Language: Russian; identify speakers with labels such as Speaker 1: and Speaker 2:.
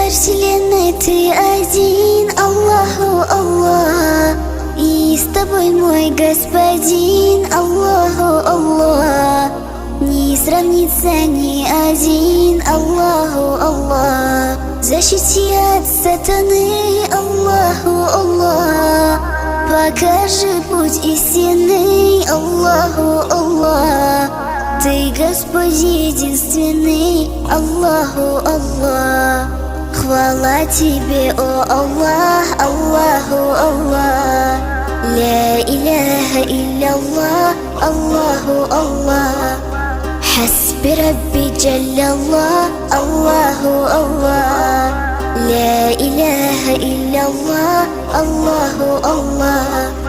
Speaker 1: Царь вселенной, ты один, Аллаху, Аллах. И с тобой мой господин, Аллаху, Аллах. Не сравнится ни один, Аллаху, Аллах. Защити от сатаны, Аллаху, Аллах. Покажи путь истинный, Аллаху, Аллах. Ты Господь единственный, Аллаху, Аллах. Хвала тебе, о Аллах, Аллаху, Аллах. Ля иляха илля Аллаху, Аллах. Хасби Рабби Джаллаллах, Аллаху, Аллах. Ля иляха илля Аллаху, Аллах.